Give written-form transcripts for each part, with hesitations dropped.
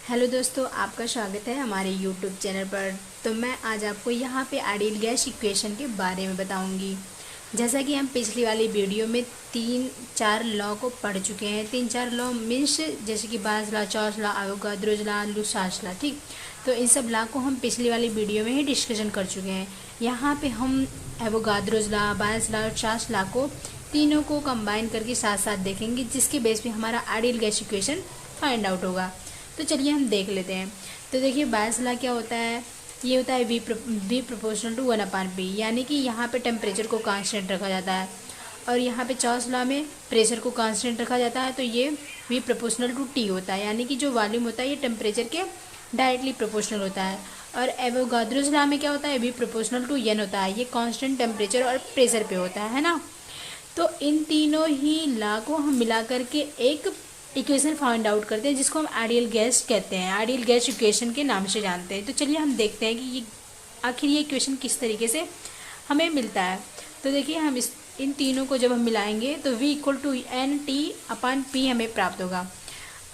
Hello दोस्तों, आपका स्वागत है हमारे यूट्यूब चैनल पर। तो मैं आज आपको यहाँ पे आइडियल गैस इक्वेशन के बारे में बताऊंगी। जैसा कि हम पिछली वाली वीडियो में 3-4 लॉ को पढ़ चुके हैं। 3-4 लॉ मीन्स जैसे कि बाज लॉ, चॉस लॉ, एवोगाद्रो लॉ, लुसाच लॉ, ठीक। तो इन सब लॉ को हम पिछली वाली वीडियो में ही डिस्कशन कर चुके हैं। यहाँ पे हम एवोगाद्रो लॉ, बाज लॉ और चॉस लॉ को तीनों को कंबाइन करके साथ साथ देखेंगे, जिसके बेस पे हमारा ideal gas equation find out होगा। तो चलिए हम देख लेते हैं। तो देखिए बायस लॉ क्या होता है, ये होता है वी प्रोपोर्शनल टू 1/p, यानी कि यहाँ पे टेम्परेचर को कांस्टेंट रखा जाता है। और यहाँ पे चॉस लॉ में प्रेशर को कांस्टेंट रखा जाता है, तो ये वी प्रोपोर्शनल टू टी होता है, यानी कि जो वॉल्यूम होता है ये टेम्परेचर के डायरेक्टली प्रोपोर्शनल होता है। और एवोगाद्रो लॉ में क्या होता है, वी प्रोपोर्शनल टू एन होता है, ये कॉन्स्टेंट टेम्परेचर और प्रेशर पे होता है ना। तो इन तीनों ही लॉ को हम मिला करके एक इक्वेशन फाइंड आउट करते हैं, जिसको हम आइडियल गैस कहते हैं, आइडियल गैस इक्वेशन के नाम से जानते हैं। तो चलिए हम देखते हैं कि ये आखिर ये इक्वेशन किस तरीके से हमें मिलता है। तो देखिए हम इन तीनों को जब हम मिलाएंगे तो v equal to N T upon P हमें प्राप्त होगा।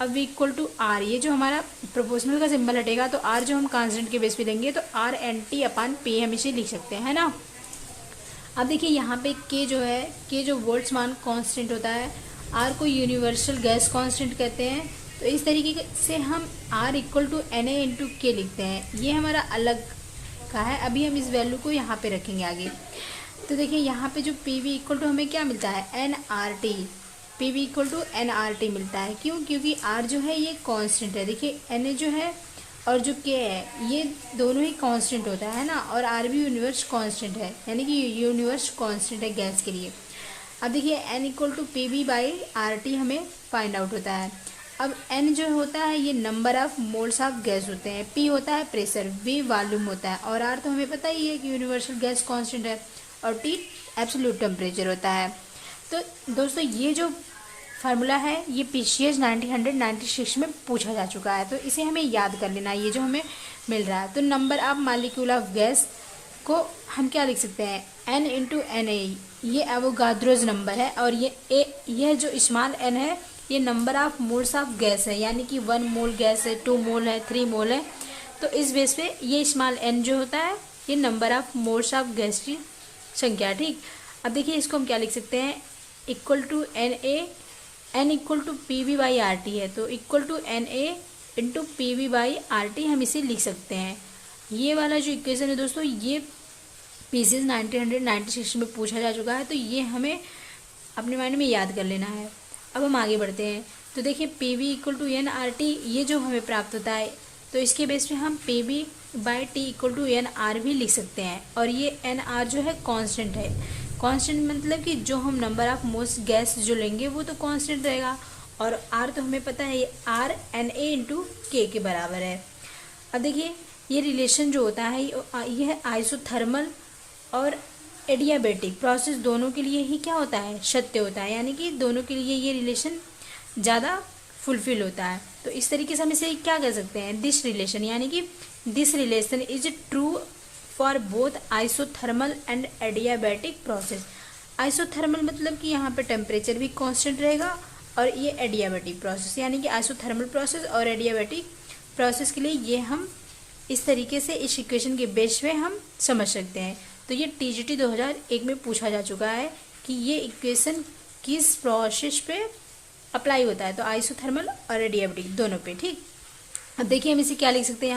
अब v इक्वल टू आर, ये जो हमारा प्रोपोर्शनल का सिंबल हटेगा तो r जो हम कांस्टेंट के बेस पे लेंगे तो r N T upon P हम इसे लिख सकते हैं, है ना। अब देखिए यहाँ पे k जो है, k जो बोल्ट्जमान कांस्टेंट होता है, आर को यूनिवर्सल गैस कांस्टेंट कहते हैं। तो इस तरीके से हम R equal to N A into K लिखते हैं। ये हमारा अलग का है, अभी हम इस वैल्यू को यहाँ पे रखेंगे आगे। तो देखिए यहाँ पे जो पी वी इक्वल टू हमें क्या मिलता है, N R T. P V equal to N R T मिलता है, क्यों? क्योंकि आर जो है ये कांस्टेंट है। देखिए एन ए जो है और जो के है ये दोनों ही कांस्टेंट होता है ना, और आर भी यूनिवर्स कांस्टेंट है, यानी कि यूनिवर्स कांस्टेंट है गैस के लिए। अब देखिए n equal to P V by R T हमें फाइंड आउट होता है। अब n जो होता है ये number of moles of gas होते हैं, p होता है प्रेशर, v वॉल्यूम होता है, और r तो हमें पता ही है कि यूनिवर्सल गैस कांस्टेंट है, और t एब्सोल्यूट टेम्परेचर होता है। तो दोस्तों ये जो फार्मूला है ये PCS 1996 में पूछा जा चुका है, तो इसे हमें याद कर लेना है, ये जो हमें मिल रहा है। तो number of molecule of gas को हम क्या लिख सकते हैं, n इंटू एन ए, ये एवोगाद्रोज नंबर है, और यह जो स्मॉल n है ये number of moles of gas है, यानी कि 1 मोल गैस है, 2 मोल है, 3 मोल है। तो इस बेस पे ये स्मॉल n जो होता है ये number of moles of gas की संख्या, ठीक। अब देखिए इसको हम क्या लिख सकते हैं, equal to N A, N equal to P V by R T है, तो equal to N A into P V by R T हम इसे लिख सकते हैं। ये वाला जो इक्वेशन है दोस्तों ये PCS 1996 में पूछा जा चुका है, तो ये हमें अपने माइंड में याद कर लेना है। अब हम आगे बढ़ते हैं। तो देखिए P V equal to N R T, ये जो हमें प्राप्त होता है, तो इसके बेस पे हम P V by T equal to N R भी लिख सकते हैं। और ये एन आर जो है कांस्टेंट है, कांस्टेंट मतलब कि जो हम नंबर ऑफ मोल्स गैस जो लेंगे वो तो कांस्टेंट रहेगा, और आर तो हमें पता है ये आर एन ए इंटू के के बराबर है। अब देखिए ये रिलेशन जो होता है ये है आइसोथर्मल और एडियाबेटिक प्रोसेस दोनों के लिए ही क्या होता है, सत्य होता है, यानी कि दोनों के लिए ये रिलेशन ज़्यादा फुलफिल होता है। तो इस तरीके से हम इसे क्या कह सकते हैं, दिस रिलेशन, यानी कि this relation is true for both isothermal and adiabatic process. Isothermal मतलब कि यहाँ पे टेम्परेचर भी कांस्टेंट रहेगा, और ये एडियाबेटिक प्रोसेस यानी कि आइसोथर्मल प्रोसेस और एडियाबेटिक प्रोसेस के लिए ये हम इस तरीके से इस इक्वेशन के बेस पे हम समझ सकते हैं। तो ये TGT 2001 में पूछा जा चुका है कि ये इक्वेशन किस प्रोसेस पे अप्लाई होता है, तो आइसोथर्मल और एडियाबेटिक दोनों पे, ठीक। अब देखिए हम इसे क्या लिख सकते हैं,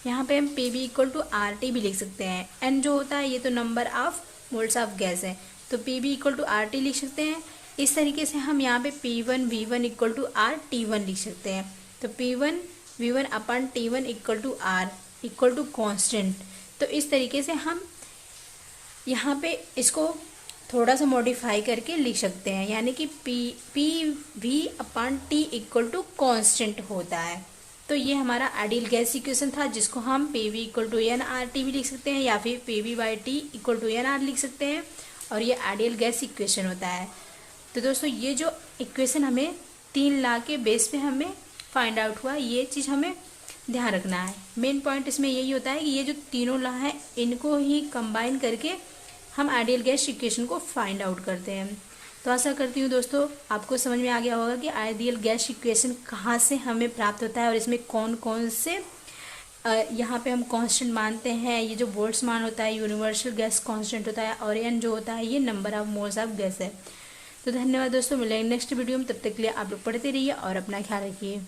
यहाँ पे हम P V equal to R T भी लिख सकते हैं। एन जो होता है ये तो number of moles of gas है, तो P V equal to R T लिख सकते हैं। इस तरीके से हम यहाँ पे P1 V1 equal to are T1 लिख सकते हैं। तो P1 V1 upon T1 equal to R equal to constant. तो इस तरीके से हम यहाँ पे इसको थोड़ा सा मॉडिफाई करके लिख सकते हैं, यानी कि P V upon T equal to constant होता है। तो ये हमारा आइडियल गैस इक्वेशन था, जिसको हम P V equal to N R T भी लिख सकते हैं, या फिर P V by T equal to N R लिख सकते हैं, और ये आइडियल गैस इक्वेशन होता है। तो दोस्तों ये जो इक्वेशन हमें 3 लॉ के बेस पे हमें फाइंड आउट हुआ, ये चीज़ हमें ध्यान रखना है। मेन पॉइंट इसमें यही होता है कि ये जो तीनों लॉ हैं इनको ही कंबाइन करके हम आइडियल गैस इक्वेशन को फाइंड आउट करते हैं। तो आशा करती हूँ दोस्तों आपको समझ में आ गया होगा कि आइडियल गैस इक्वेशन कहाँ से हमें प्राप्त होता है और इसमें कौन कौन से यहाँ पे हम कांस्टेंट मानते हैं। ये जो बोल्ट्जमान होता है यूनिवर्सल गैस कांस्टेंट होता है, और एन जो होता है ये number of moles of gas है। तो धन्यवाद दोस्तों, मिलेंगे नेक्स्ट वीडियो में। तब तक के लिए आप लोग पढ़ते रहिए और अपना ख्याल रखिए।